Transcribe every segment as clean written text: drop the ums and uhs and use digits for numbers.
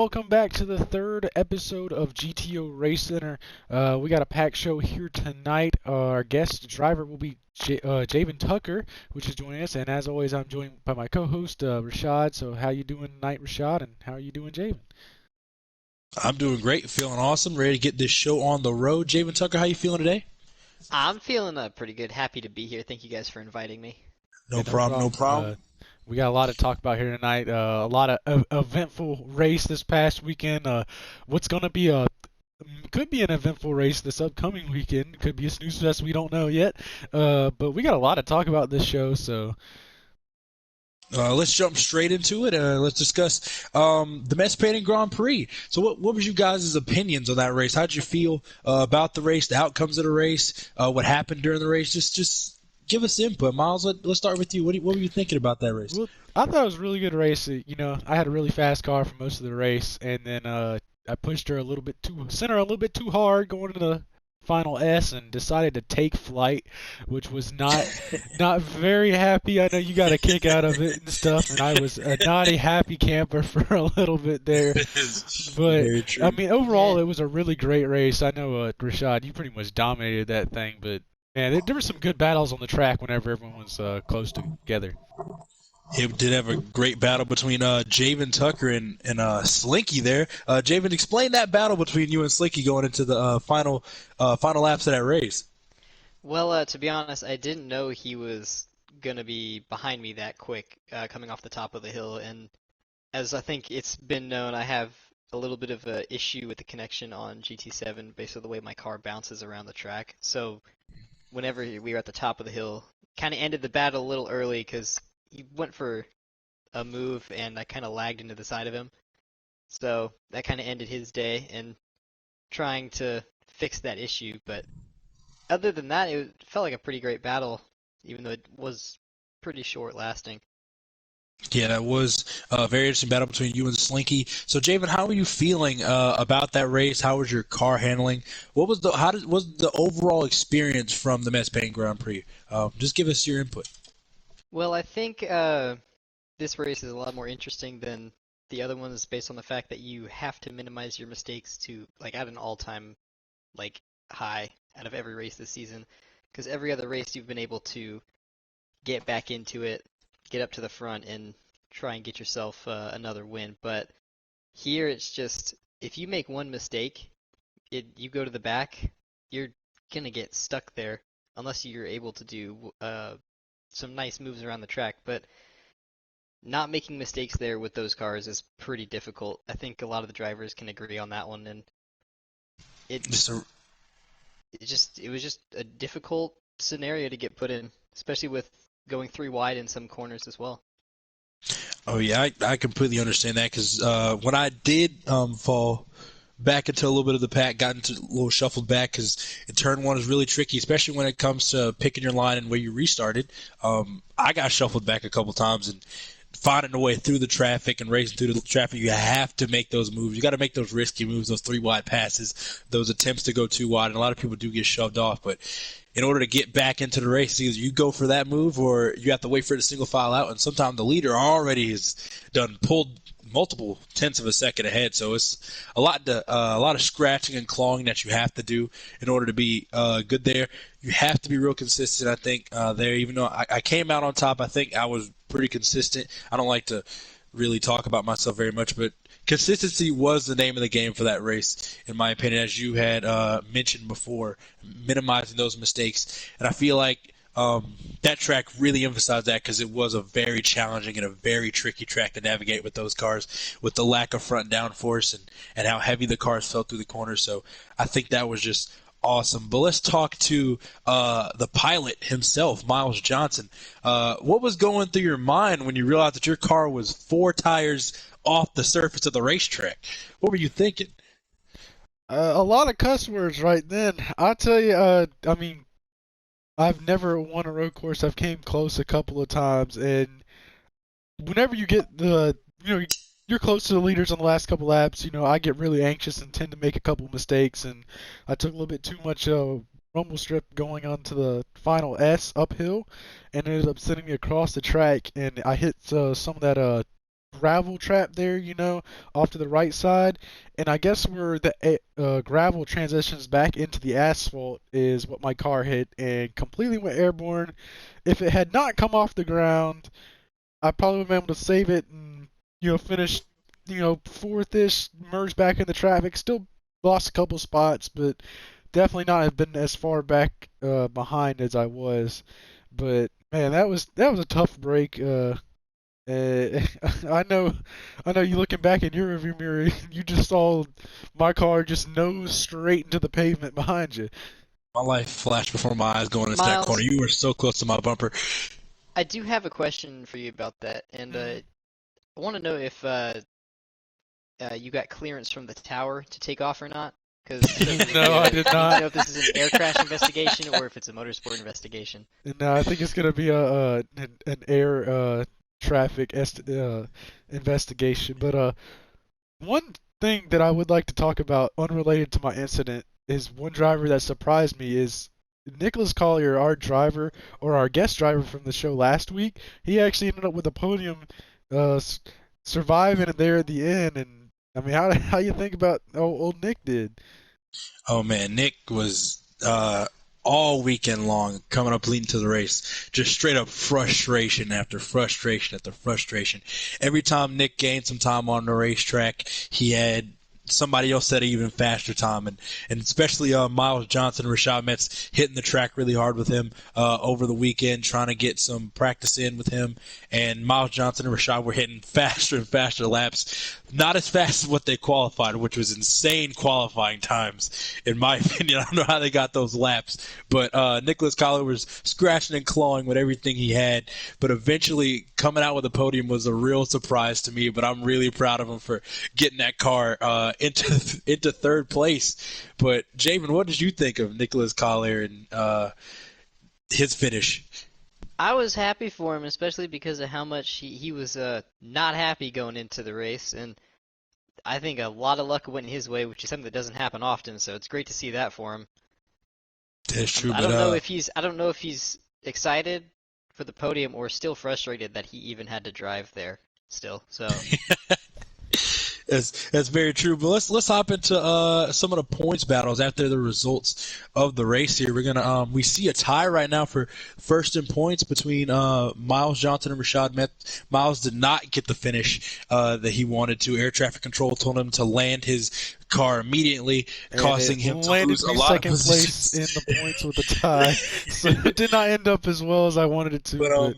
Welcome back to the third episode of GTO Race Center. We got a packed show here tonight. Our guest driver will be Javin Tucker, which is joining us. And as always, I'm joined by my co-host Rashad. So how you doing tonight, Rashad? And how are you doing, Javin? I'm doing great, feeling awesome, ready to get this show on the road. Javin Tucker, how you feeling today? I'm feeling pretty good. Happy to be here. Thank you guys for inviting me. Yeah, No no problem, no problem. problem. We got a lot to talk about here tonight. A lot of eventful race this past weekend. What's going to be a could be an eventful race this upcoming weekend. Could be a snooze fest. We don't know yet. But we got a lot to talk about this show. So Let's jump straight into it. Let's discuss the Metze Painting Grand Prix. So, what was you guys' opinions on that race? How did you feel about the race, the outcomes of the race, what happened during the race? Just give us input, Miles. Let's start with you. What were you thinking about that race? well, I thought it was a really good race. I had a really fast car for most of the race, and then I pushed her a little bit too, sent her a little bit too hard going into the final S, and decided to take flight, which was not very happy. I know you got a kick out of it and stuff, and I was not a happy camper for a little bit there. But Very I true. mean, overall, Yeah. it was a really great race. I know, Rashad, you pretty much dominated that thing, but man, there were some good battles on the track whenever everyone was close together. It did have a great battle between Javin Tucker and Slinky there. Javin, explain that battle between you and Slinky going into the final laps of that race. Well, to be honest, I didn't know he was gonna be behind me that quick, coming off the top of the hill. And as I think it's been known, I have a little bit of a issue with the connection on GT7 based on the way my car bounces around the track. So whenever we were at the top of the hill, kind of ended the battle a little early because he went for a move and I kind of lagged into the side of him. So that kind of ended his day and trying to fix that issue. But other than that, it felt like a pretty great battle, even though it was pretty short lasting. Yeah, that was a very interesting battle between you and Slinky. So, Javin, how are you feeling about that race? How was your car handling? What was the how did was the overall experience from the Metze Pain Grand Prix? Just give us your input. Well, I think this race is a lot more interesting than the other ones based on the fact that you have to minimize your mistakes to like at an all-time like high out of every race this season. Because every other race you've been able to get back into it, get up to the front, and try and get yourself another win. But here it's just if you make one mistake, you go to the back, you're gonna get stuck there unless you're able to do some nice moves around the track. But not making mistakes there with those cars is pretty difficult. I think a lot of the drivers can agree on that one, and it Just a, it was just a difficult scenario to get put in, especially with going three wide in some corners as well. oh yeah, I completely understand that because when I did fall back into a little bit of the pack, got into a little shuffled back because turn one is really tricky, especially when it comes to picking your line and where you restarted. I got shuffled back a couple times and finding a way through the traffic and racing through the traffic. You have to make those moves. You got to make those risky moves, those three wide passes, those attempts to go too wide. And a lot of people do get shoved off, but in order to get back into the race, either you go for that move or you have to wait for it to single file out. And sometimes the leader already has done pulled multiple tenths of a second ahead. So it's a lot of scratching and clawing that you have to do in order to be good there. You have to be real consistent. I think there, even though I came out on top, I think I was pretty consistent. I don't like to really talk about myself very much, but consistency was the name of the game for that race, in my opinion, as you had mentioned before, minimizing those mistakes. And I feel like that track really emphasized that because it was a very challenging and a very tricky track to navigate with those cars, with the lack of front downforce and how heavy the cars fell through the corners. So I think that was just awesome. But let's talk to the pilot himself, Miles Johnson. What was going through your mind when you realized that your car was four tires off the surface of the racetrack? What were you thinking? A lot of cuss words right then. I tell you, I mean, I've never won a road course. I've came close a couple of times, and whenever you get you're close to the leaders on the last couple laps. I get really anxious and tend to make a couple mistakes, and I took a little bit too much rumble strip going onto the final S uphill, and ended up sending me across the track, and I hit some of that gravel trap there, off to the right side. And I guess where the gravel transitions back into the asphalt is what my car hit and completely went airborne. If it had not come off the ground, I probably would have been able to save it and, finish, fourth-ish, merge back in the traffic. Still lost a couple spots, but definitely not have been as far back behind as I was. But man, that was a tough break. I know, you looking back in your rearview mirror, you just saw my car just nose straight into the pavement behind you. My life flashed before my eyes going into that corner. Miles, You were so close to my bumper. I do have a question for you about that, and Mhm. I want to know if you got clearance from the tower to take off or not. Because I No, I did need to not. know if this is an air crash investigation or if it's a motorsport investigation. No, I think it's gonna be an air traffic investigation. But one thing that I would like to talk about, unrelated to my incident, is one driver that surprised me is Nicholas Collier, our driver or our guest driver from the show last week. He actually ended up with a podium, uh, s- surviving it there at the end. And I mean, how you think about how old Nick did? Oh man, Nick was all weekend long coming up leading to the race, just straight up frustration after frustration after frustration. Every time Nick gained some time on the racetrack, he had somebody else set an even faster time, and especially Miles Johnson and Rashad Metze hitting the track really hard with him over the weekend, trying to get some practice in with him. And Miles Johnson and Rashad were hitting faster and faster laps, not as fast as what they qualified, which was insane qualifying times, in my opinion. I don't know how they got those laps, but Nicholas Collier was scratching and clawing with everything he had, but eventually coming out with a podium was a real surprise to me. But I'm really proud of him for getting that car into third place. But Javin, what did you think of Nicholas Collier and his finish? I was happy for him, especially because of how much he was not happy going into the race, and I think a lot of luck went his way, which is something that doesn't happen often. So it's great to see that for him. That's true, I but don't know if he's excited for the podium or still frustrated that he even had to drive there still. So that's very true. But let's hop into some of the points battles after the results of the race here. We're gonna we see a tie right now for first in points between Miles Johnson and Rashad Metz. Miles did not get the finish that he wanted to. Air traffic control told him to land his car immediately, And causing it him to landed lose a me lot of second place positions. in the points with a tie. So it did not end up as well as I wanted it to, But but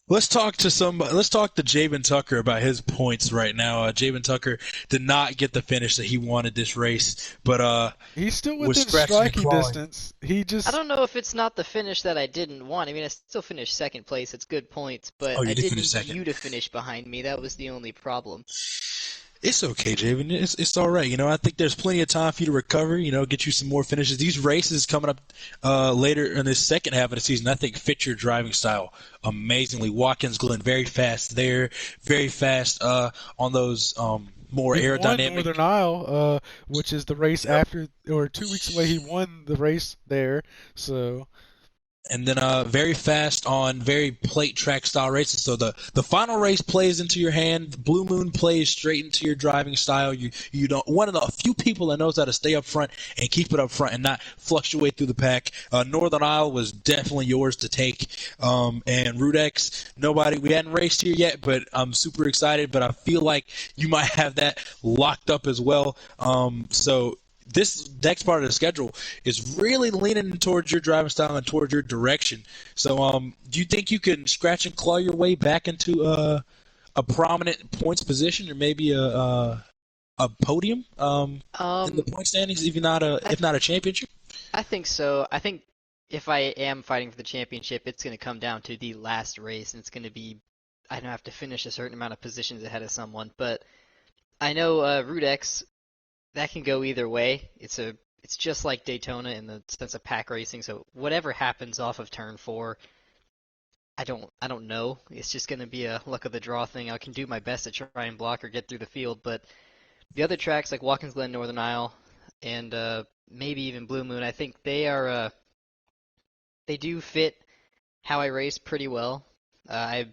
let's talk to Let's talk to Javin Tucker about his points right now. Javin Tucker did not get the finish that he wanted this race, but he's still was within scratching and striking clawing. distance. He I just don't know if it's not the finish that I didn't want. I mean, I still finished second place. It's good points, but Oh, I you did did finish need second. you to finish behind me. That was the only problem. It's okay, Javin. It's all right. I think there's plenty of time for you to recover. Get you some more finishes. These races coming up later in this second half of the season, I think fit your driving style amazingly. Watkins Glen very fast there, very fast on those more he won aerodynamic. Northern Isle, which is the race Yep. after or 2 weeks away. He won the race there, so And then very fast on very plate track style races. So the final race plays into your hand. Blue Moon plays straight into your driving style. You don't one of the few people that knows how to stay up front and keep it up front and not fluctuate through the pack. Northern Isle was definitely yours to take. And Rudex, nobody we hadn't raced here yet, but I'm super excited. But I feel like you might have that locked up as well. So this next part of the schedule is really leaning towards your driving style and towards your direction. So, do you think you can scratch and claw your way back into a prominent points position, or maybe a podium in the Um, point standings, I if not a championship? I think so. I think if I am fighting for the championship, it's going to come down to the last race, and it's going to be I don't have to finish a certain amount of positions ahead of someone. But I know Rudex that can go either way. It's just like Daytona in the sense of pack racing. So whatever happens off of turn four, I don't know. It's just going to be a luck of the draw thing. I can do my best to try and block or get through the field, but the other tracks like Watkins Glen, Northern Isle, and maybe even Blue Moon, I think they do fit how I race pretty well. I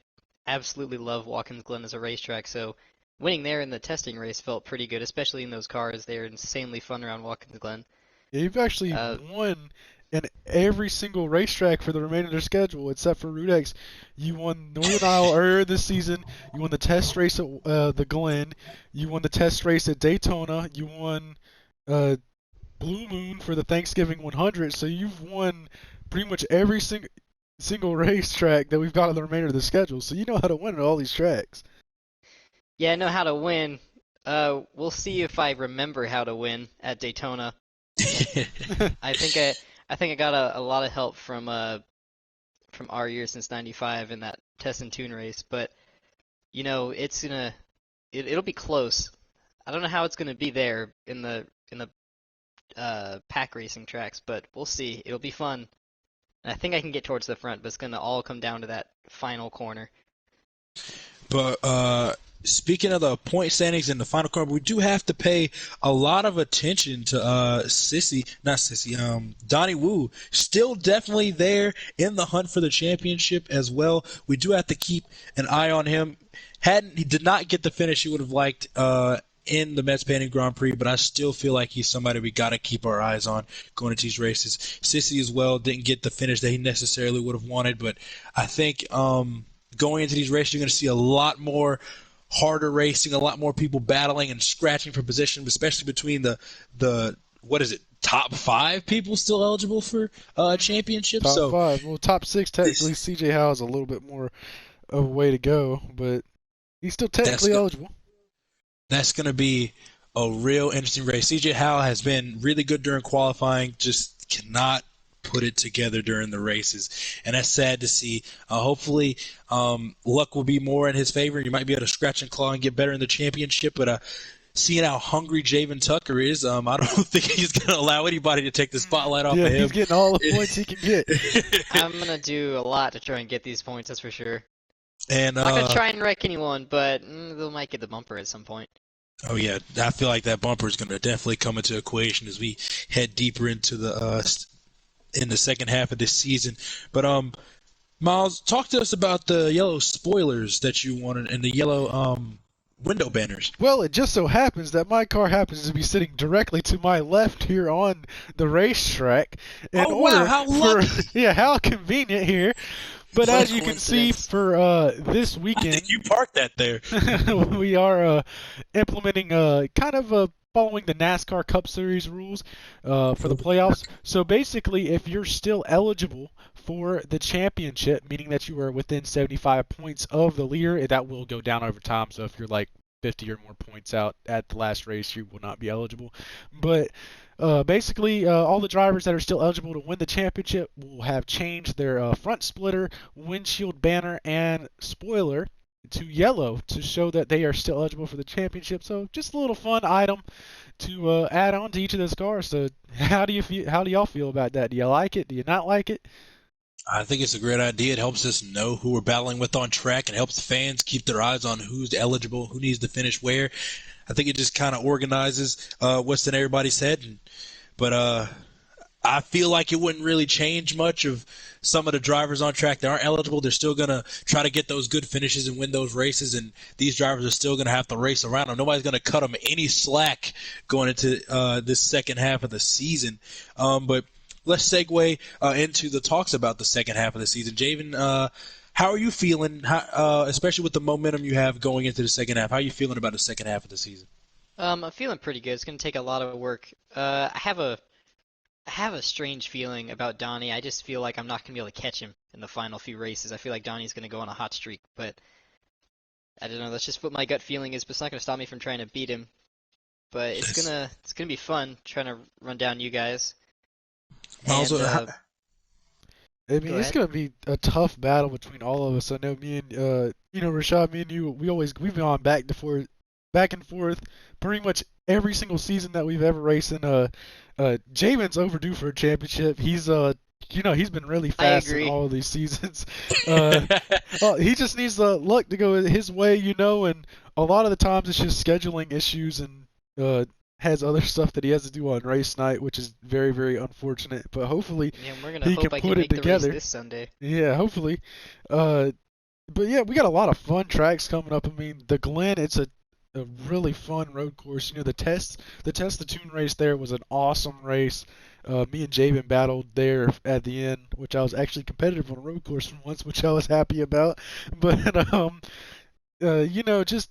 absolutely love Watkins Glen as a racetrack, so winning there in the testing race felt pretty good, especially in those cars. They're insanely fun around Watkins Glen. Yeah, you've actually Uh, won in every single racetrack for the remainder of their schedule, except for Rudex. You won Northern Iowa earlier this season. You won the test race at the Glen. You won the test race at Daytona. You won uh, Blue Moon for the Thanksgiving 100. So you've won pretty much every single racetrack that we've got on the remainder of the schedule. So you know how to win at all these tracks. yeah, I know how to win. We'll see if I remember how to win at Daytona. I think I got a lot of help from our year since '95 in that test and tune race, but it'll be close. I don't know how it's gonna be there in the pack racing tracks, but we'll see. It'll be fun. And I think I can get towards the front, but it's gonna all come down to that final corner. But speaking of the point standings in the final corner, we do have to pay a lot of attention to Donnie Wu. Still definitely there in the hunt for the championship as well. We do have to keep an eye on him. He did not get the finish he would have liked in the Metze Grand Prix, but I still feel like he's somebody we got to keep our eyes on going into these races. Sissy as well didn't get the finish that he necessarily would have wanted, but I think going into these races, you're going to see a lot more harder racing, a lot more people battling and scratching for position, especially between the what is it, top 5 people still eligible for championships. Top 5. Well, top 6 technically. CJ Howe is a little bit more of a way to go, but he's still technically eligible. That's going to be a real interesting race. CJ Howe has been really good during qualifying, just cannot put it together during the races, and that's sad to see. Hopefully, luck will be more in his favor. You might be able to scratch and claw and get better in the championship, but seeing how hungry Javin Tucker is, I don't think he's going to allow anybody to take the spotlight off of him. Yeah, he's getting all the points he can get. I'm going to do a lot to try and get these points, that's for sure. And I'm not going to try and wreck anyone, but they might get the bumper at some point. Oh yeah, I feel like that bumper is going to definitely come into equation as we head deeper into in the second half of this season. But Miles, talk to us about the yellow spoilers that you wanted and the yellow window banners. Well, it just so happens that my car happens to be sitting directly to my left here on the racetrack. Wow, how lucky! Yeah, how convenient here. But What as you can see, for this weekend, you parked that there. we are implementing kind of following the NASCAR Cup Series rules for the playoffs. So basically, if you're still eligible for the championship, meaning that you are within 75 points of the leader, that will go down over time. So if you're like 50 or more points out at the last race, you will not be eligible. But basically, all the drivers that are still eligible to win the championship will have changed their front splitter, windshield banner, and spoiler to yellow to show that they are still eligible for the championship. So just a little fun item to add on to each of those cars. So how do y'all feel about that? Do you like it? Do you not like it? I think it's a great idea. It helps us know who we're battling with on track and helps fans keep their eyes on who's eligible, who needs to finish where. I think it just kind of organizes what's in everybody's head. But I feel like it wouldn't really change much of some of the drivers on track that aren't eligible. They're still going to try to get those good finishes and win those races, and these drivers are still going to have to race around them. Nobody's going to cut them any slack going into this second half of the season. But let's segue into the talks about the second half of the season. Javin, how are you feeling, especially with the momentum you have going into the second half? How are you feeling about the second half of the season? I'm feeling pretty good. It's going to take a lot of work. I have a strange feeling about Donnie. I just feel like I'm not going to be able to catch him in the final few races. I feel like Donnie's going to go on a hot streak, but I don't know. That's just what my gut feeling is, but it's not going to stop me from trying to beat him. But it's gonna be fun trying to run down you guys. Also, I mean, it's going to be a tough battle between all of us. I know me and, Rashad, me and you, we've been on back and forth pretty much every single season that we've ever raced in. Jamin's overdue for a championship. He's he's been really fast in all of these seasons. He just needs the luck to go his way, and a lot of the times it's just scheduling issues and has other stuff that he has to do on race night, which is very, very unfortunate. But hopefully we're gonna he hope can I put make it together the race this Sunday. Yeah, hopefully. But yeah, we got a lot of fun tracks coming up. I mean, the Glen, it's a really fun road course. You know, the test the tune race there was an awesome race. Me and Javin battled there at the end, which I was actually competitive on a road course for once, which I was happy about. But you know, just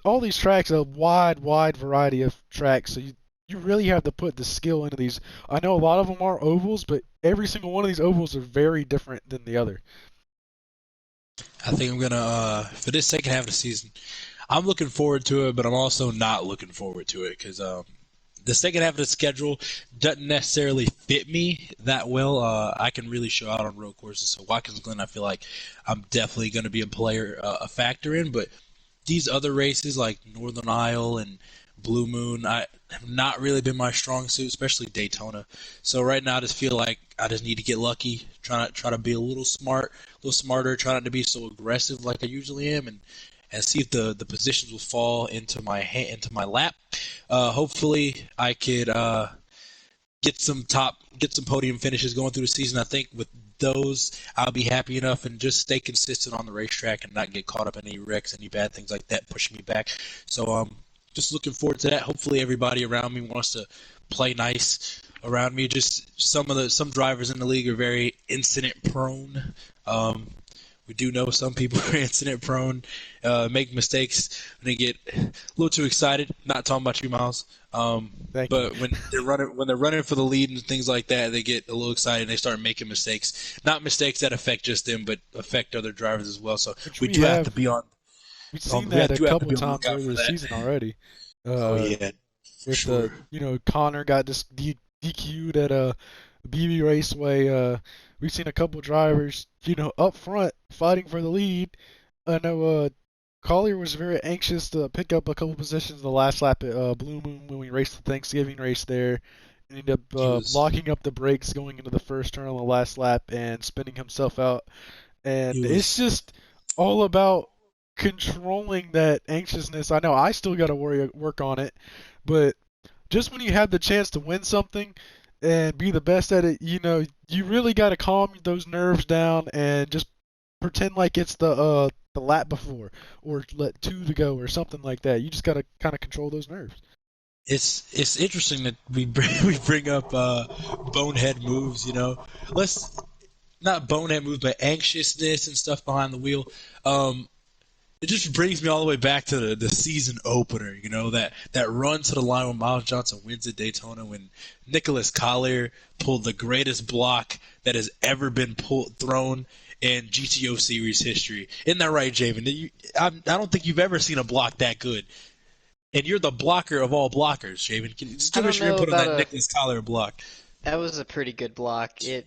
all these tracks, a wide variety of tracks. So you really have to put the skill into these. I know a lot of them are ovals, but every single one of these ovals are very different than the other. I think I'm gonna for this second half of the season, I'm looking forward to it, but I'm also not looking forward to it because the second half of the schedule doesn't necessarily fit me that well. I can really show out on road courses, so Watkins Glen, I feel like I'm definitely going to be a factor in. But these other races like Northern Isle and Blue Moon, I have not really been my strong suit, especially Daytona. So right now, I just feel like I just need to get lucky, try to be a little smarter, try not to be so aggressive like I usually am, and see if the positions will fall into my lap. Hopefully, I could get some podium finishes going through the season. I think with those, I'll be happy enough and just stay consistent on the racetrack and not get caught up in any wrecks, any bad things like that pushing me back. So just looking forward to that. Hopefully, everybody around me wants to play nice around me. Just some drivers in the league are very incident prone. We do know some people are incident prone, make mistakes when they get a little too excited. Not talking about you, Miles. Thank But you. when they're running for the lead and things like that, they get a little excited and they start making mistakes. Not mistakes that affect just them, but affect other drivers as well. So Which we we do have to have be on. we've seen We that a do have to couple be on the times lookout over for the that. season already. Oh Uh, yeah, for with sure. you know, Connor got this DQ'd at BB Raceway. We've seen a couple drivers, you know, up front fighting for the lead. I know Collier was very anxious to pick up a couple positions the last lap at Blue Moon when we raced the Thanksgiving race there. And ended up He was locking up the brakes going into the first turn on the last lap and spinning himself out. he And it's was just all about controlling that anxiousness. I know I still got to work on it, but just when you have the chance to win something and be the best at it, you know, you really got to calm those nerves down and just pretend like it's the lap before or let two to go or something like that. You just got to kind of control those nerves. it's interesting that we bring up bonehead moves. You know, let's not bonehead moves, but anxiousness and stuff behind the wheel. Um, it just brings me all the way back to the season opener. You know, that run to the line when Miles Johnson wins at Daytona, when Nicholas Collier pulled the greatest block that has ever been thrown in GTO series history. Isn't that right, Javin? I don't think you've ever seen a block that good. And you're the blocker of all blockers, Javin. Just I give us don't your know input on about that Nicholas Collier block. that was a pretty good block. It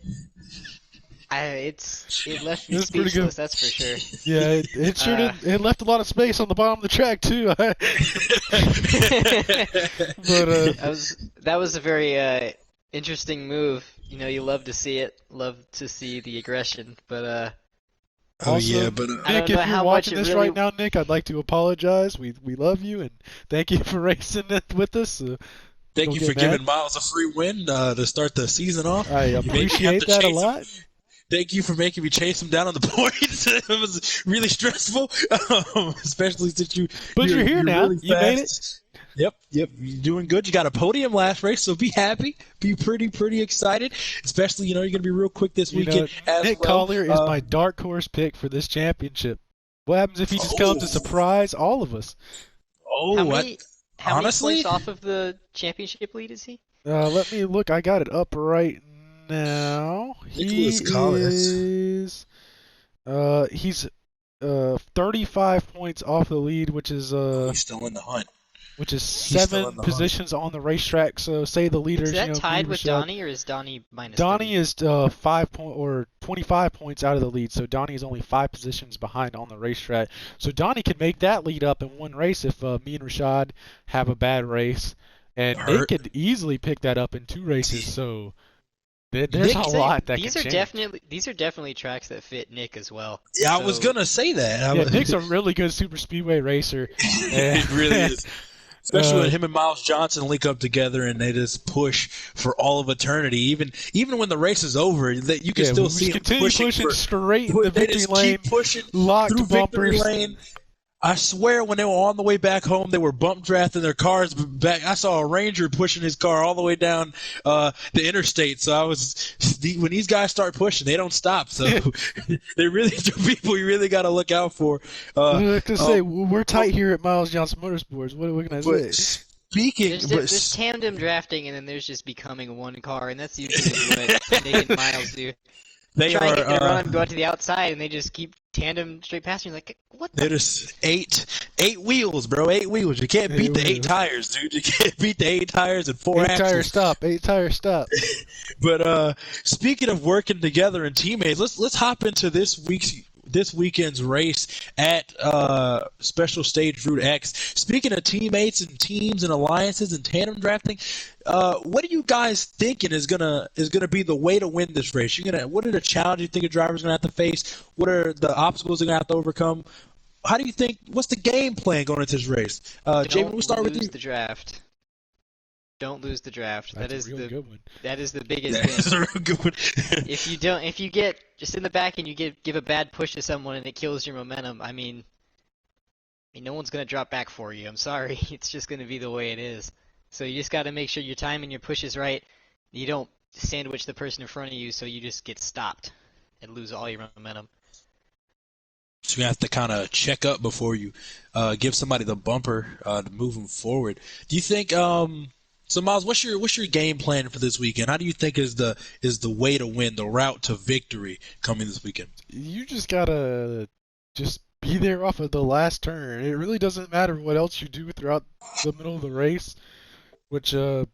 left It me was pretty good. speechless, that's for sure. Yeah, it sure Uh, did. It left a lot of space on the bottom of the track too. But that was a very interesting move. You know, you love to see it, love to see the aggression, but Oh also, yeah, but I Nick, don't know if you're how much watching it this really. right now, Nick, I'd like to apologize. We love you and thank you for racing it with us. thank Don't you for get mad. giving Miles a free win to start the season off. I You made me have appreciate to that a chase him. lot. Thank you for making me chase him down on the points. It was really stressful, especially since But you're here you're now. really You made it. fast. Yep. You're doing good. You got a podium last race, so be happy. Be pretty excited. Especially, you're going to be real quick this You know, weekend as Nick well. Collier is my dark horse pick for this championship. What happens if he just comes to Oh, surprise all of us? How oh, many how many honestly, points off of the championship lead is he? Let me look. I got it up right now. Nicholas He Collins. he's 35 points off the lead, Oh, he's still in the hunt. which is He's still in 7 the hunt. positions on the racetrack. So say the Is leaders, that me, tied with Rashad. Donnie, or is Donnie minus Donnie 30? is 25 points out of the lead, so Donnie is only 5 positions behind on the racetrack. So Donnie can make that lead up in one race if me and Rashad have a bad race, and Nick Hurt. could easily pick that up in 2 races. So there's Nick, a lot that These can are change. these are definitely tracks that fit Nick as well. Yeah, I was So gonna say that. Yeah, Nick's a really good super speedway racer. It really is. Especially when him and Miles Johnson link up together and they just push for all of eternity. Even when the race is over, that you can still see them pushing straight in the they victory just lane, keep pushing locked through bumpers. victory lane. I swear, when they were on the way back home, they were bump drafting their cars back. I saw a Ranger pushing his car all the way down the interstate. So when these guys start pushing, they don't stop. So they're people you really got to look out for. I was say we're tight here at Miles Johnson Motorsports. What can I say? There's tandem drafting, and then there's just becoming one car, and that's usually what Nick and Miles do. They try and get their run, go out to the outside, and they just keep tandem straight past you. Like, what? There's eight wheels, bro. 8 wheels. You can't beat the 8 tires, dude. You can't beat the 8 tires and 4 axles. 8 tire stop. But speaking of working together and teammates, let's hop into this weekend's race at Special Stage Route X. Speaking of teammates and teams and alliances and tandem drafting, what are you guys thinking is gonna be the way to win this race? What are the challenges you think a driver's gonna have to face? What are the obstacles they're gonna have to overcome? How do you think? What's the game plan going into this race? Javin, we'll start with you. Don't lose the draft. That's a real good one. That is the biggest That's thing. a real good one. If you get just in the back and you give a bad push to someone and it kills your momentum, I mean, no one's gonna drop back for you. I'm sorry, it's just gonna be the way it is. So you just got to make sure your time and your push is right. You don't sandwich the person in front of you, so you just get stopped and lose all your momentum. So you have to kind of check up before you give somebody the bumper to move them forward. Do you think? So Miles, what's your game plan for this weekend? How do you think is the way to win, the route to victory coming this weekend? You just gotta be there off of the last turn. It really doesn't matter what else you do throughout the middle of the race, which I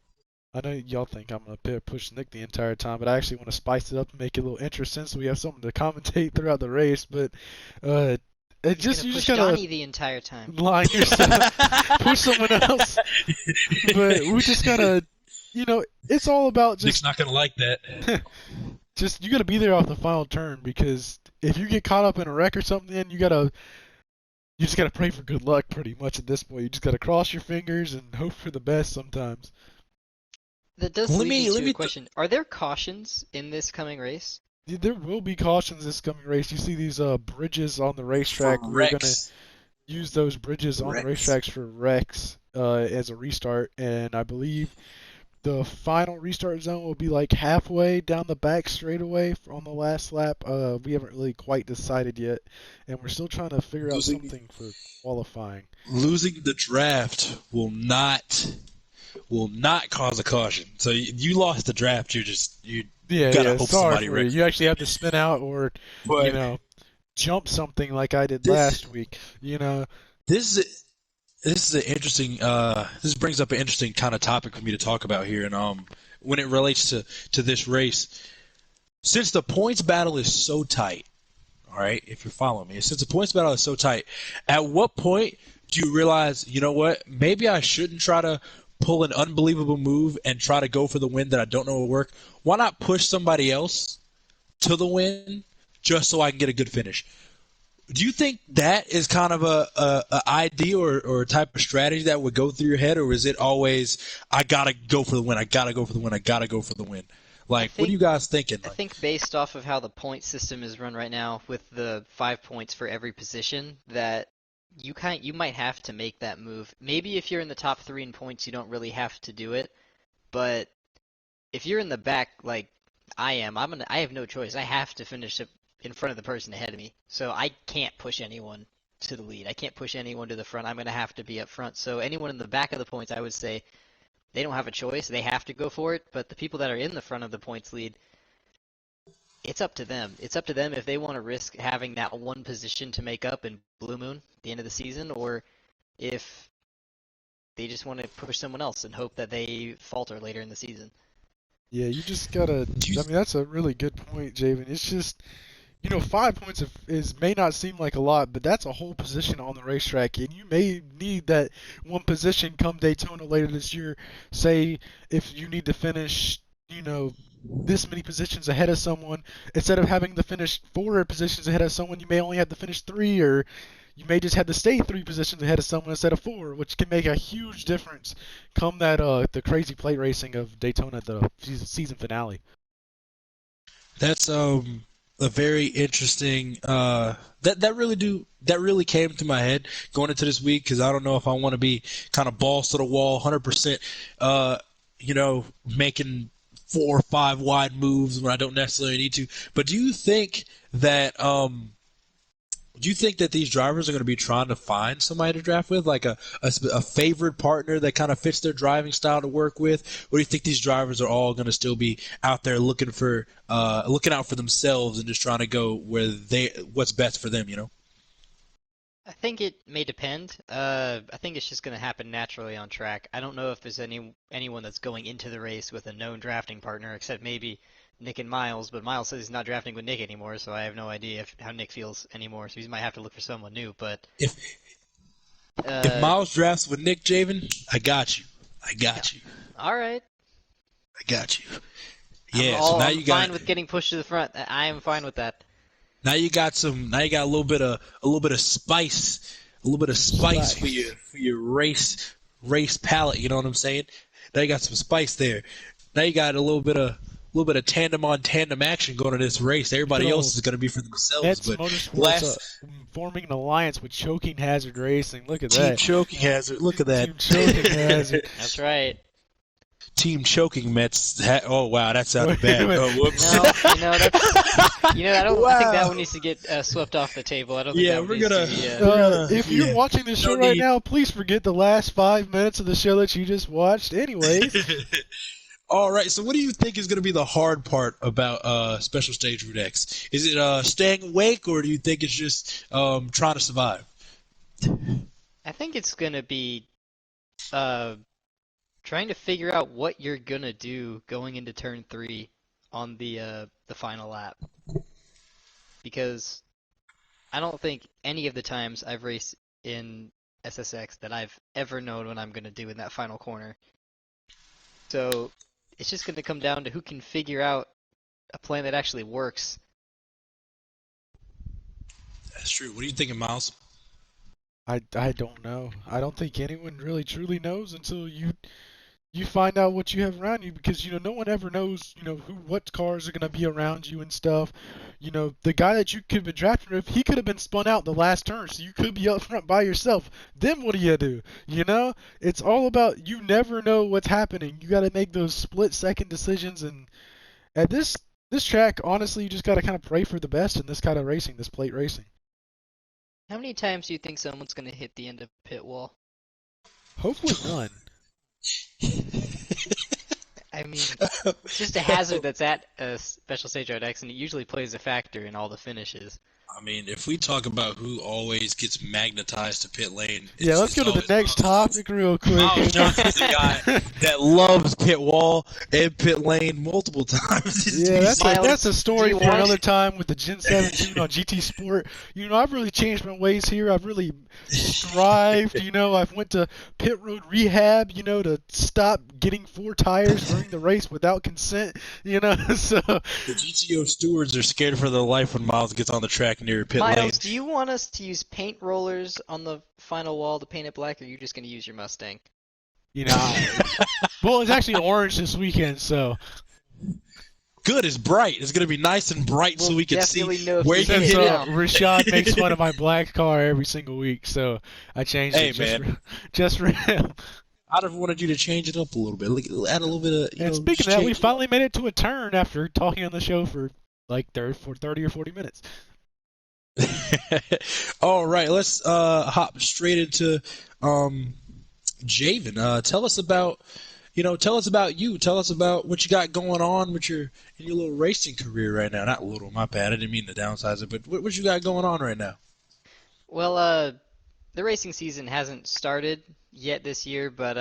know y'all think I'm gonna push Nick the entire time, but I actually want to spice it up and make it a little interesting so we have something to commentate throughout the race. But you just gotta Johnny the entire time. Line yourself, push someone else. But we just gotta, it's all about just. Nick's not gonna like that. You gotta be there off the final turn, because if you get caught up in a wreck or something, you just gotta pray for good luck pretty much at this point. You just gotta cross your fingers and hope for the best sometimes. That does lead me to a question. Are there cautions in this coming race? Yeah, there will be cautions this coming race. You see these bridges on the racetrack. We're going to use those bridges on the racetracks for wrecks as a restart, and I believe the final restart zone will be like halfway down the back straightaway on the last lap. We haven't really quite decided yet, and we're still trying to figure out something for qualifying. Losing the draft will not cause a caution. So you lost the draft. You gotta hope somebody wrecks. You actually have to spin out or jump something like I did last week. This is an interesting. This brings up an interesting kind of topic for me to talk about here, and when it relates to this race, since the points battle is so tight. All right, if you're following me, since the points battle is so tight, at what point do you realize, you know what, maybe I shouldn't try to pull an unbelievable move and try to go for the win that I don't know will work? Why not push somebody else to the win just so I can get a good finish? Do you think that is kind of a idea or a type of strategy that would go through your head, or is it always, I gotta go for the win, I gotta go for the win, I gotta go for the win? Like, what are you guys thinking? I think based off of how the point system is run right now, with the 5 points for every position, that you might have to make that move. Maybe if you're in the top 3 in points, you don't really have to do it. But if you're in the back, like I am, I have no choice. I have to finish up in front of the person ahead of me. So I can't push anyone to the lead. I can't push anyone to the front. I'm going to have to be up front. So anyone in the back of the points, I would say they don't have a choice. They have to go for it. But the people that are in the front of the points lead, it's up to them. It's up to them if they want to risk having that one position to make up in Blue Moon at the end of the season, or if they just want to push someone else and hope that they falter later in the season. Yeah, you just gotta. That's a really good point, Javin. It's just, 5 points may not seem like a lot, but that's a whole position on the racetrack, and you may need that one position come Daytona later this year. Say if you need to finish, this many positions ahead of someone, instead of having to finish 4 positions ahead of someone, you may only have to finish 3, or you may just have to stay 3 positions ahead of someone instead of 4, which can make a huge difference come that the crazy plate racing of Daytona at the season finale. That's a very interesting that really came to my head going into this week because I don't know if I want to be kind of balls to the wall 100% making 4 or 5 wide moves when I don't necessarily need to. But do you think that these drivers are going to be trying to find somebody to draft with, like a favored partner that kind of fits their driving style to work with? Or do you think these drivers are all going to still be out there looking out for themselves and just trying to go what's best for them, I think it may depend. I think it's just going to happen naturally on track. I don't know if there's anyone that's going into the race with a known drafting partner, except maybe Nick and Miles. But Miles says he's not drafting with Nick anymore, so I have no idea how Nick feels anymore. So he might have to look for someone new. But If uh, Miles drafts with Nick Javin, I got you. I got you. all right, I got you. I'm Yeah, so all now I'm you got fine with getting pushed to the front. I am fine with that. now you got a little bit of spice, for your race palette, you know what I'm saying? Now you got some spice there. Now you got a little bit of tandem on tandem action going to this race. Good Everybody else old is going to be for themselves, Metze but Motorsports last forming an alliance with Choking Hazard Racing. Look at Team that. Choking Hazard. Look at that. Team Choking Hazard. That's right. Team Choking Mets. Oh wow, that sounded Wait a bad. minute. Oh, whoops. No, I don't think that Wow. one needs to get swept off the table. I don't think Yeah, that one we're needs gonna- to be. If you're yeah. watching the show No right need. now, please forget the last 5 minutes of the show that you just watched. Anyways, All right. So, what do you think is going to be the hard part about Special Stage Route X? Is it staying awake, or do you think it's just trying to survive? I think it's gonna be uh, trying to figure out what you're gonna do going into turn 3 on the final lap, because I don't think any of the times I've raced in SSX that I've ever known what I'm gonna do in that final corner. So it's just gonna come down to who can figure out a plan that actually works. That's true. What are you thinking, Miles? I don't know. I don't think anyone really truly knows until you find out what you have around you, because no one ever knows what cars are going to be around you and stuff. The guy that you could have been drafting with, he could have been spun out the last turn, so you could be up front by yourself. Then what do you do? It's all about, you never know what's happening. You got to make those split second decisions, and at this track, honestly, you just got to kind of pray for the best in this kind of racing, this plate racing. How many times do you think someone's gonna hit the end of pit wall? Hopefully none. I mean, it's just a hazard that's at a special stage road X, and it usually plays a factor in all the finishes. I mean, if we talk about who always gets magnetized to pit lane, Yeah, let's go to the next topic real quick. Miles Johnson is the guy that loves pit wall and pit lane multiple times. Yeah, that's a story do you for want- another time with the Gen 17 on GT Sport. I've really changed my ways here. I've really strived. I've went to pit road rehab, to stop getting 4 tires during the race without consent. So The GTO stewards are scared for their life when Miles gets on the track near pit lane. Miles, do you want us to use paint rollers on the final wall to paint it black, or are you just gonna use your Mustang? well, it's actually orange this weekend, so Good, it's bright. It's going to be nice and bright so We'll we can see definitely know if where we you hit can it hit now. it. Rashad makes fun of my black car every single week, so I changed Hey, it man. just for him. I'd have wanted you to change it up a little bit. Add a little bit of, And speaking of that, we finally made it to a turn after talking on the show for like 30 or 40 minutes. All right, let's hop straight into Javin. Tell us about you. Tell us about what you got going on with in your little racing career right now. Not little, my bad. I didn't mean to downsize it, but what you got going on right now? Well, the racing season hasn't started yet this year, but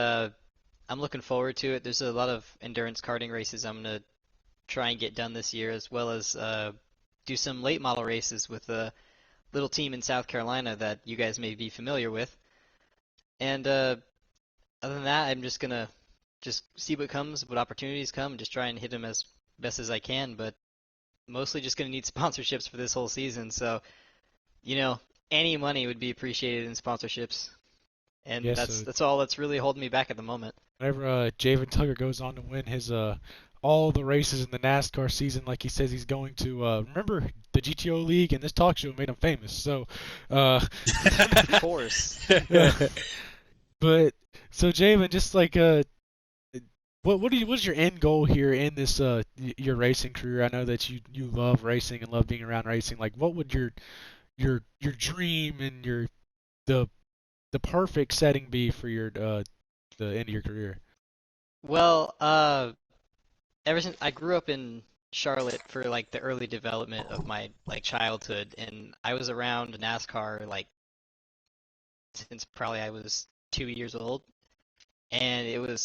I'm looking forward to it. There's a lot of endurance karting races I'm gonna try and get done this year, as well as do some late model races with a little team in South Carolina that you guys may be familiar with. And other than that, I'm just gonna see what comes, what opportunities come, and just try and hit them as best as I can. But mostly just gonna need sponsorships for this whole season. So, any money would be appreciated in sponsorships, and Yeah, that's all that's really holding me back at the moment. whenever Javin Tucker goes on to win his all the races in the NASCAR season, like he says he's going to, remember the GTO League, and this talk show made him famous. So, Of course. uh, but so Javin, just like what's your end goal here in this your racing career? I know that you love racing and love being around racing. Like, what would your dream and the the perfect setting be for your the end of your career? Well, ever since I grew up in Charlotte for like the early development of my like childhood, and I was around NASCAR like since probably I was 2 years old, and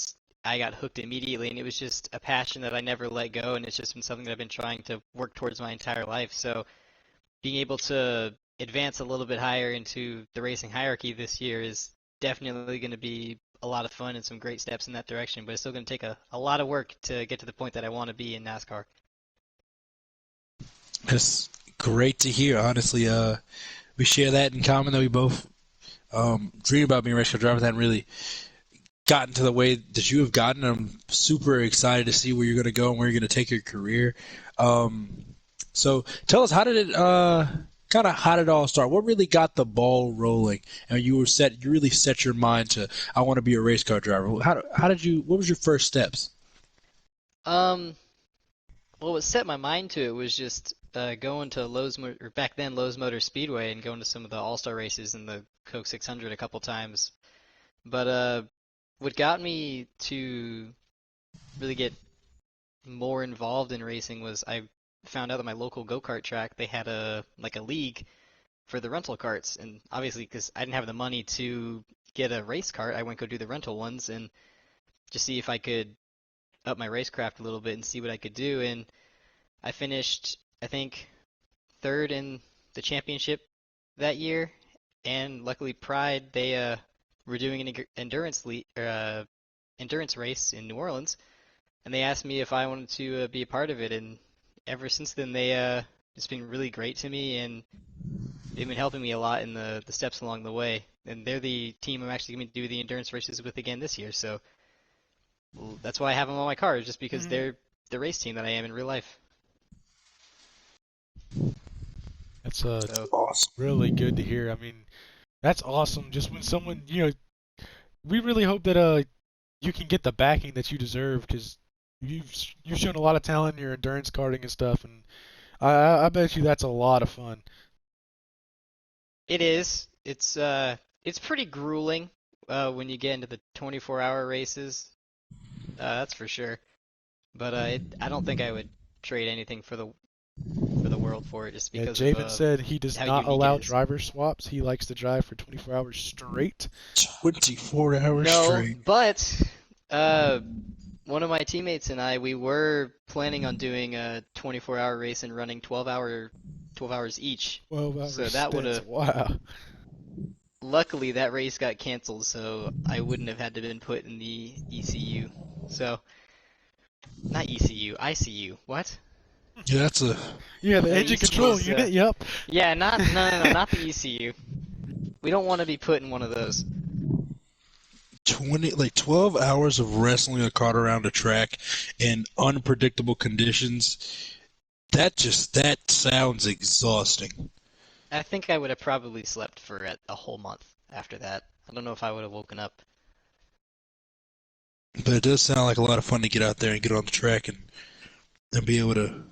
I got hooked immediately, and it was just a passion that I never let go, and it's just been something that I've been trying to work towards my entire life. So being able to advance a little bit higher into the racing hierarchy this year is definitely going to be a lot of fun and some great steps in that direction, but it's still going to take a lot of work to get to the point that I want to be in NASCAR. That's great to hear. Honestly, we share that in common that we both dream about being race car drivers. Haven't really gotten to the way that you have gotten. I'm super excited to see where you're going to go and where you're going to take your career. So tell us, how did it how did it all start? What really got the ball rolling? And you really set your mind to, I want to be a race car driver. How did you? What was your first steps? Um, well, what set my mind to it was just going to or back then Lowe's Motor Speedway and going to some of the All-Star races in the Coke 600 a couple times. But what got me to really get more involved in racing was I found out that my local go-kart track, they had a league for the rental carts, and obviously because I didn't have the money to get a race cart, I went go do the rental ones and just see if I could up my racecraft a little bit and see what I could do. And I finished, I think, third in the championship that year, and luckily Pride, they were doing an endurance race in New Orleans, and they asked me if I wanted to be a part of it. And ever since then, they it's been really great to me, and they've been helping me a lot in the steps along the way. And they're the team I'm actually going to do the endurance races with again this year. So that's why I have them on my car, just because Mhm. they're the race team that I am in real life. That's So Awesome. really good to hear. I mean, that's awesome. Just when someone, we really hope that you can get the backing that you deserve because you've shown a lot of talent in your endurance karting and stuff, and I bet you that's a lot of fun. it is. It's pretty grueling when you get into the 24-hour races. That's for sure. But I don't think I would trade anything for the world for it, just Yeah, because of Javen said he does how not unique it allow is. driver swaps. He likes to drive for 24 hours straight. 24 hours No, straight. but uh, one of my teammates and I, we were planning on doing a 24-hour race and running 12 hours each. 12-hour So that would stints. have, Wow. luckily that race got canceled, so I wouldn't have had to been put in the ECU. So, not ECU, ICU. What? Yeah, that's a Yeah, the The engine ECU control is, unit. Yep. yeah, no, not the ECU. We don't want to be put in one of those. 12 hours of wrestling a cart around a track in unpredictable conditions. That sounds exhausting. I think I would have probably slept for a whole month after that. I don't know if I would have woken up. But it does sound like a lot of fun to get out there and get on the track and be able to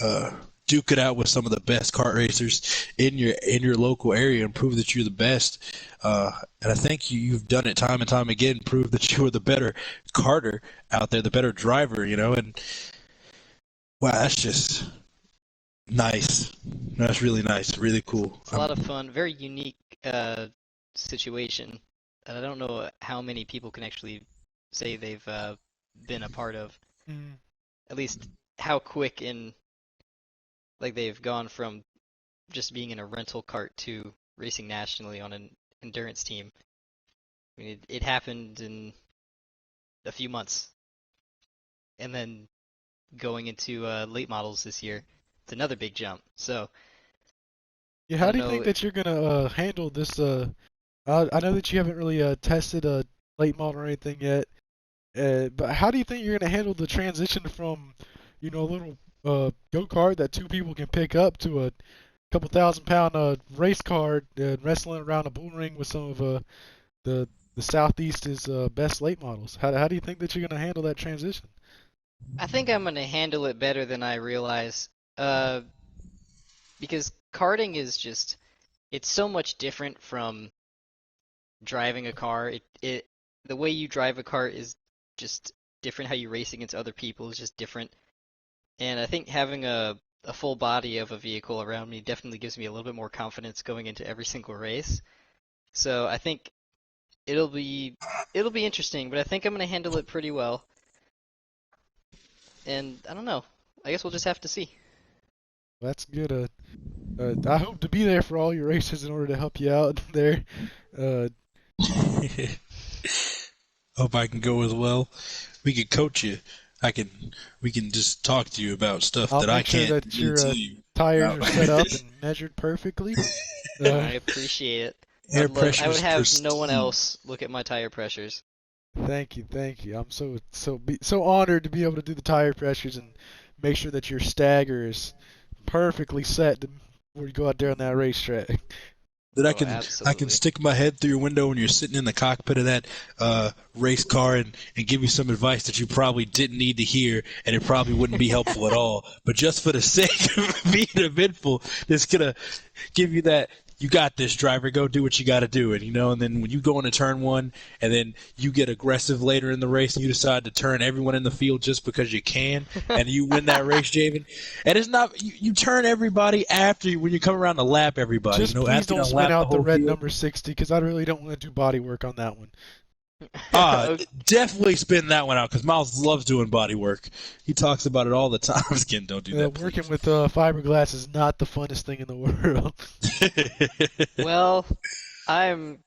uh, duke it out with some of the best kart racers in your local area and prove that you're the best. And I think you've done it time and time again, prove that you are the better karter out there, the better driver. And wow, that's just nice. That's really nice, really cool. It's a lot of fun, very unique situation, and I don't know how many people can actually say they've been a part of. Mm. At least how quick in like they've gone from just being in a rental cart to racing nationally on an endurance team. I mean, it happened in a few months, and then going into late models this year, it's another big jump. So Yeah, I how don't do you think know. that you're gonna handle this? I know that you haven't really tested a late model or anything yet, but how do you think you're gonna handle the transition from, a little go-kart that two people can pick up to a couple thousand-pound race car wrestling around a bull ring with some of the the Southeast's best late models? How do you think that you're gonna handle that transition? I think I'm gonna handle it better than I realize. Uh, because karting is just it's so much different from driving a car. The way you drive a car is just different. How you race against other people is just different. And I think having a full body of a vehicle around me definitely gives me a little bit more confidence going into every single race. So I think it'll be it'll be interesting, but I think I'm gonna handle it pretty well. And I don't know. I guess we'll just have to see. That's good. I hope to be there for all your races in order to help you out there. Uh, Hope I can go as well. We can coach you. I can. We can just talk to you about stuff I'll that I make sure can't that really your tell you tires about. are set up and measured perfectly. Uh, I appreciate it. Air I pressure would is have no one pristine. else look at my tire pressures. Thank you, thank you. I'm so honored to be able to do the tire pressures and make sure that your stagger is perfectly set before you go out there on that racetrack. That Oh, I can absolutely. stick my head through your window when you're sitting in the cockpit of that race car and give you some advice that you probably didn't need to hear and it probably wouldn't be helpful at all. But just for the sake of being eventful, it's gonna give you that you got this, driver, go do what you got to do. And then when you go into turn one and then you get aggressive later in the race and you decide to turn everyone in the field just because you can and you win that race, Javen. And it's not you turn everybody after when you come around to lap everybody, Just please after you don't done spin lap the out the whole red field. number 60 because I really don't want to do body work on that one. Okay. Definitely spin that one out because Miles loves doing body work. He talks about it all the time. Again, don't do that, Working please. with fiberglass is not the funnest thing in the world. Well, I'm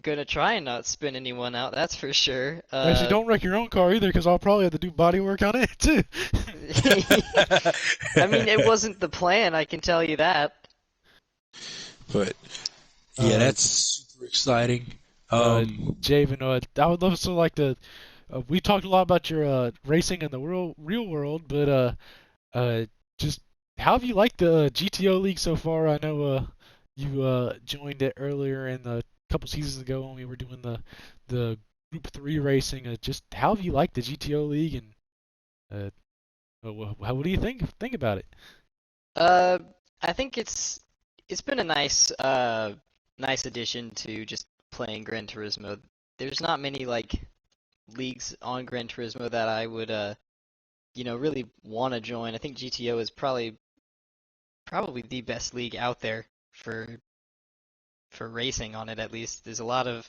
gonna try and not spin anyone out, that's for sure. Actually, don't wreck your own car either because I'll probably have to do body work on it too. I mean, it wasn't the plan, I can tell you that. But yeah, uh, that's super exciting. uh, Um, Javen, I would love so like to. We talked a lot about your racing in the real world, but uh, just how have you liked the GTO League so far? I know you joined it earlier in the couple seasons ago when we were doing the Group 3 racing. Just how have you liked the GTO League and what do you think about it? Uh, I think it's been a nice addition to just playing Gran Turismo. There's not many like leagues on Gran Turismo that I would really want to join. I think GTO is probably the best league out there for racing on it at least. There's a lot of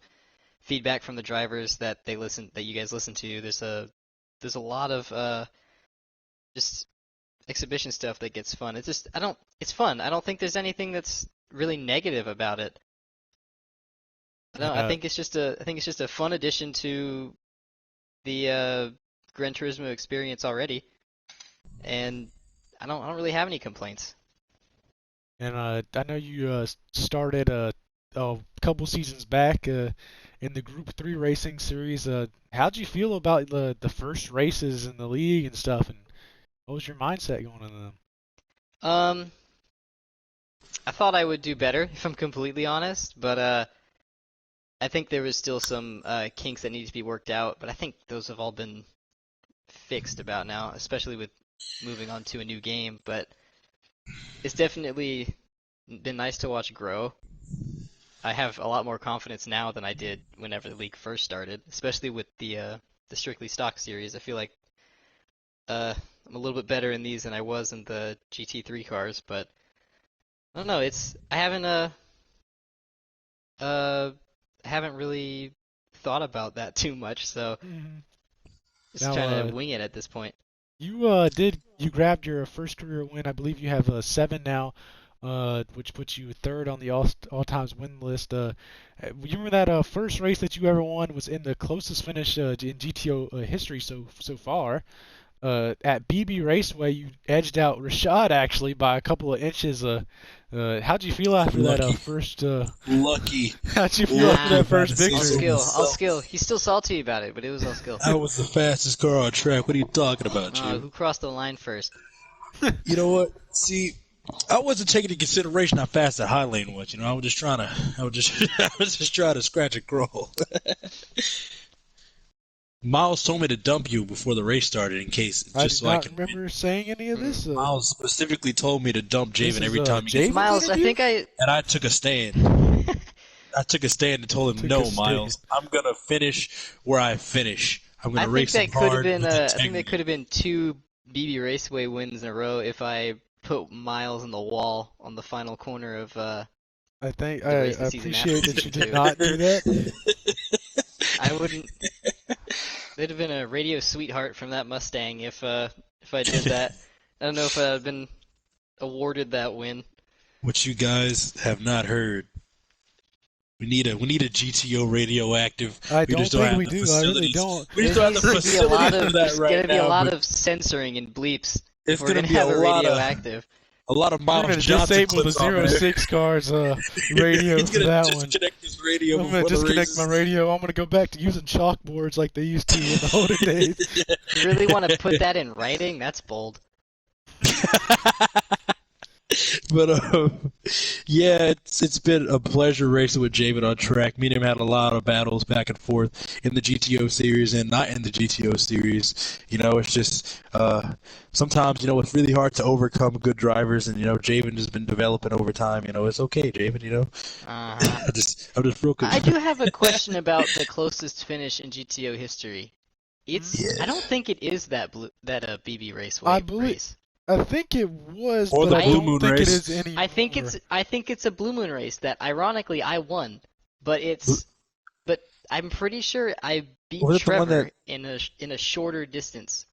feedback from the drivers that you guys listen to. There's a lot of just exhibition stuff that gets fun. It's fun. I don't think there's anything that's really negative about it. And I think it's just a fun addition to the Gran Turismo experience already, and I don't really have any complaints. I know you started a couple seasons back in the Group 3 racing series. How'd you feel about the first races in the league and stuff? And what was your mindset going into them? Um, I thought I would do better if I'm completely honest, but I think there was still some kinks that needed to be worked out, but I think those have all been fixed about now, especially with moving on to a new game. But it's definitely been nice to watch grow. I have a lot more confidence now than I did whenever the league first started, especially with the strictly stock series. I feel like I'm a little bit better in these than I was in the GT3 cars, but I don't know. Uh I haven't really thought about that too much, so Mhm. just Now, trying to wing it at this point. you grabbed your first career win. I believe you have 7 now, which puts you third on the all times win list. You remember that first race that you ever won was in the closest finish in GTO history so far. at BB Raceway, you edged out Rashad actually by a couple of inches. How'd you feel after that Lucky. first? Lucky. How'd you feel after that first Lucky. All victory? skill, So- all skill. He's still salty about it, but it was all skill. I was the fastest car on track. What are you talking about, Jim? Who crossed the line first? You know what? See, I wasn't taking into consideration how fast that high lane was. I was just trying to, I was just trying to scratch and crawl. Miles told me to dump you before the race started in case, I just do so I not can. remember saying any of this. Miles specifically told me to dump This Javin is, every time he gets. Javin's Miles, I interview? think And I took a stand. I took a stand and told him, Took "No, a stand. Miles, I'm gonna finish where I finish. I'm gonna I think race that him could have hard been. with I think that integrity." could have been 2 BB Raceway wins in a row if I put Miles in the wall on the final corner of. I think the I race the season appreciate after that you too. did not do that. I wouldn't. They'd have been a radio sweetheart from that Mustang if I did that. I don't know if I'd been awarded that win. What you guys have not heard. We need a GTO radioactive. I We don't just don't think have we the do. I facilities. really don't. We just don't have the There's gonna be a lot facilities of. for that There's right gonna be a now, lot but of censoring and bleeps. it's We're gonna gonna be have a a lot of radioactive. Miles I'm gonna Johnson disable the clips on there. 06 cars radio He's for gonna that one. disconnect his radio I'm before gonna the disconnect races. my radio. I'm gonna go back to using chalkboards like they used to in the olden days. You really want to put that in writing? That's bold. But yeah, it's been a pleasure racing with Javin on track. Me and him had a lot of battles back and forth in the GTO series and not in the GTO series. It's just sometimes it's really hard to overcome good drivers, and Javin has been developing over time. It's okay, Javin. Uh-huh. I'm just real. I do have a question about the closest finish in GTO history. It's. Yeah. I don't think it is that BB Raceway I believe- race. I think it was, Or but the I Blue don't Moon think race. it is anymore. I think it's a Blue Moon race that ironically I won, but I'm pretty sure I beat Was it the one Trevor in a shorter distance.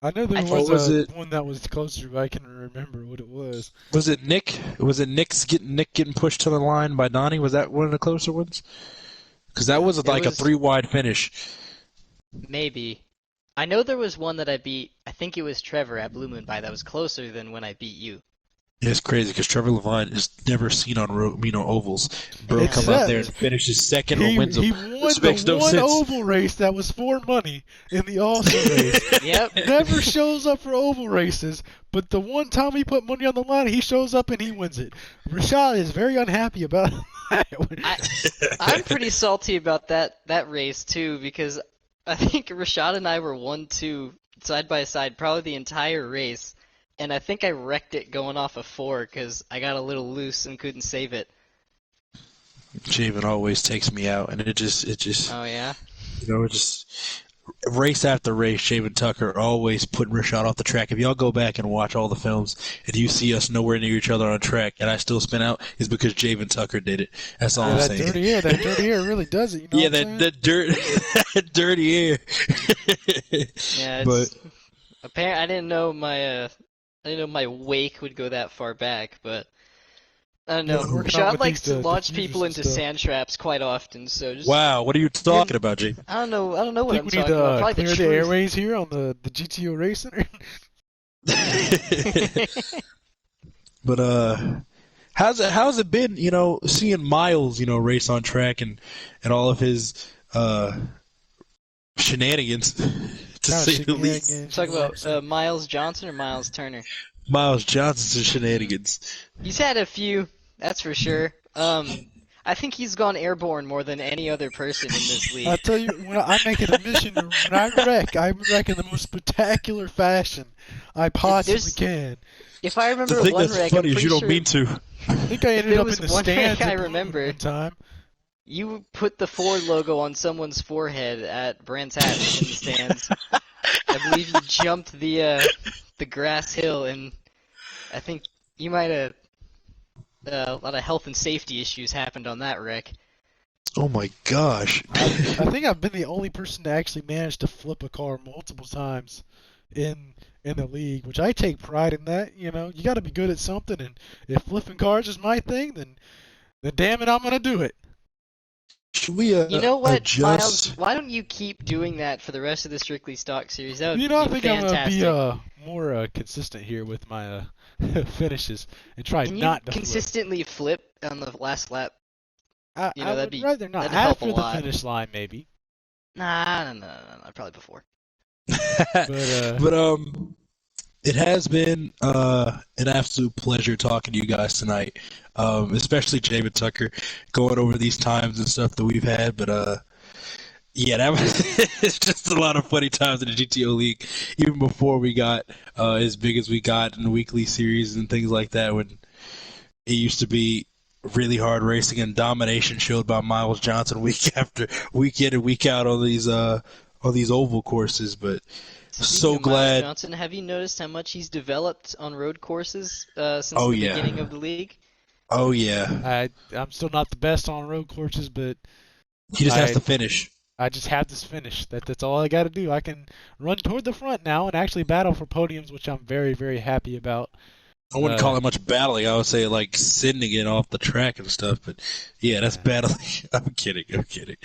I know there I was, think- Was it- one that was closer, but I can't remember what it was. Was it Nick? Was it Nick getting pushed to the line by Donnie? Was that one of the closer ones? Because that was like a was- 3-wide finish. Maybe. I know there was one that I beat. I think it was Trevor at Blue Moon by that was closer than when I beat you. It's crazy because Trevor Levine is never seen on ovals. Bro, Yeah. come out there and finishes second or wins them. He won This makes the no one sense. oval race that was for money in the All-Star race. Yep. Never shows up for oval races, but the one time he put money on the line, he shows up and he wins it. Rashad is very unhappy about that. I'm pretty salty about that race too because I think Rashad and I were 1-2 side by side probably the entire race, and I think I wrecked it going off a 4 because I got a little loose and couldn't save it. Javin always takes me out, and it just Oh yeah. it just race after race. Javin Tucker always putting Rashad off the track. If y'all go back and watch all the films, and you see us nowhere near each other on track, and I still spin out, is because Javin Tucker did it. That's all I'm that saying. dirty air really does it. You know Yeah, what I'm saying? that dirt, that dirty air. Yeah. But Apparently, I didn't know my wake would go that far back, but I don't know. Yeah, working Rashad out with likes these, to launch diffusers people and into stuff. sand traps quite often, so just wow, what are you talking about, Javin? I don't know I what think I'm we need talking about. to Probably clear the truth. airways here on the GTO Race Center. But how's it been? Seeing Miles, race on track and all of his shenanigans, to say the least. Talk about Miles Johnson or Miles Turner. Miles Johnson's shenanigans. He's had a few, that's for sure. I think he's gone airborne more than any other person in this I league. tell you, when I make it a mission, when I wreck in the most spectacular fashion I possibly There's- can. If I The remember thing one that's wreck, funny I'm is you pretty don't mean sure to. I think I ended there up was in the one stands wreck I at Blue Moon remember. one time. you put the Ford logo on someone's forehead at Brands Hatch in the stands. I believe you jumped the grass hill, and I think you might have a lot of health and safety issues happened on that wreck. Oh my gosh. I think I've been the only person to actually manage to flip a car multiple times in the league, which I take pride in that. You got to be good at something, and if flipping cars is my thing, then damn it, I'm gonna do it. Should we You know what, Miles? adjust? Why don't you keep doing that for the rest of the Strictly Stock series? That You would know, I be think I'm gonna be fantastic. more consistent here with my finishes and try Can you not to flip. consistently flip on the last lap? You I know, would rather not. that'd help a After the lot. finish line, maybe. Nah, no, probably before. But But it has been an absolute pleasure talking to you guys tonight, especially Javin Tucker, going over these times and stuff that we've had. But yeah, that was it's just a lot of funny times in the GTO League, even before we got as big as we got in the weekly series and things like that. When it used to be really hard racing and domination showed by Miles Johnson week after week in and week out on these oval courses. But Speaking so of Miles glad. Johnson, have you noticed how much he's developed on road courses since Oh the yeah. beginning of the league? Oh yeah. I'm still not the best on road courses, but He just has I to finish. I just have this finish. That's all I got to do. I can run toward the front now and actually battle for podiums, which I'm very very happy about. I wouldn't Uh, call it much battling. I would say like sending it off the track and stuff. But yeah, that's yeah. battling. I'm kidding. I'm kidding.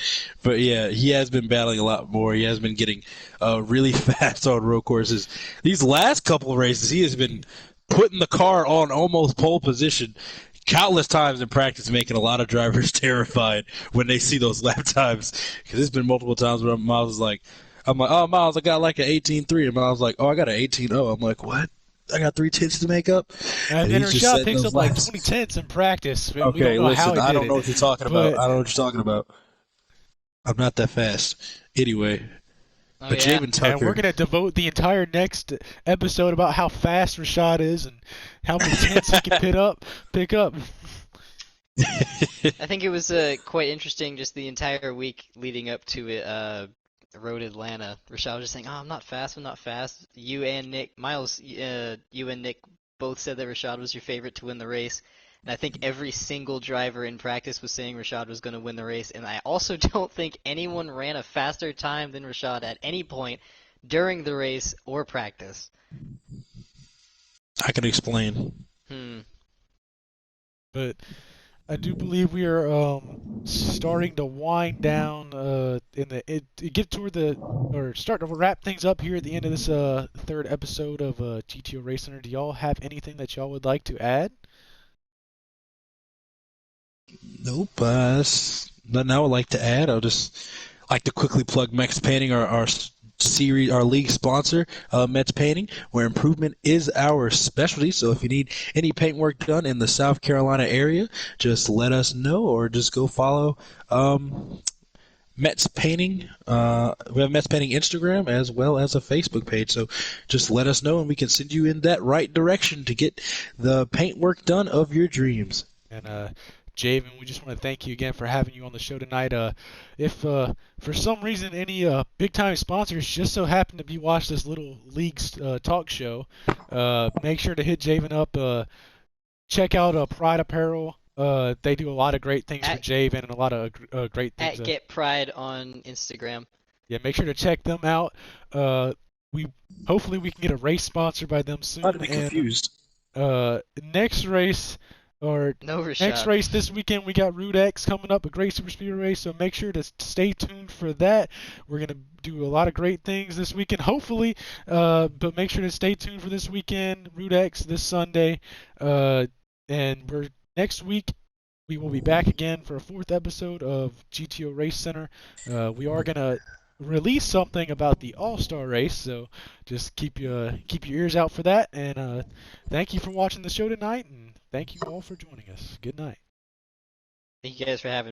But yeah, he has been battling a lot more. He has been getting really fast on road courses. These last couple of races, he has been putting the car on almost pole position countless times in practice, making a lot of drivers terrified when they see those lap times. Because there's been multiple times where Miles is like, I'm like, oh, Miles, I got like an 18.3. And Miles is like, oh, I got an 18.0. I'm like, what? I got 3 tenths to make up, And and then he's just Rashad setting picks those up like laps. 20 tenths in practice, and we don't Okay, know how listen, he I did don't know it. what you're talking about. But I don't know what you're talking about. I'm not that fast. Anyway, Oh but yeah. Javin and we're Tucker, gonna devote the entire next episode about how fast Rashad is and how many tenths he can pick up. I think it was quite interesting just the entire week leading up to it. Road Atlanta. Rashad was just saying, "Oh, I'm not fast. I'm not fast." You and Nick, Miles, you and Nick both said that Rashad was your favorite to win the race, and I think every single driver in practice was saying Rashad was going to win the race. And I also don't think anyone ran a faster time than Rashad at any point during the race or practice. I can explain. Hmm. But I do believe we are starting to wind down in the get toward the or start to wrap things up here at the end of this third episode of GTO Race Center. Do y'all have anything that y'all would like to add? Nope. Nothing I would like to add. I'll just like to quickly plug Mex Painting, our series, our league sponsor, Metz Painting, where improvement is our specialty. So if you need any paint work done in the South Carolina area, just let us know, or just go follow Metz Painting. We have Metz Painting Instagram as well as a Facebook page. So just let us know, and we can send you in that right direction to get the paint work done of your dreams. And Javen, we just want to thank you again for having you on the show tonight. If for some reason any big time sponsors just so happen to be watching this little league's talk show, make sure to hit Javen up. Check out Pride Apparel. They do a lot of great things for At Javen and a lot of great things. at Get Pride on Instagram. Yeah, make sure to check them out. We hopefully we can get a race sponsor by them soon. Not to be And confused. next race or No next Rashad. race this weekend we got Route X coming up, a great super speed race. So make sure to stay tuned for that. We're gonna do a lot of great things this weekend, hopefully. But make sure to stay tuned for this weekend, Route X this Sunday. And we're next week. We will be back again for a fourth episode of GTO Race Center. We are gonna release something about the All-Star race, so just keep your ears out for that. And thank you for watching the show tonight, and thank you all for joining us. Good night. Thank you guys for having me.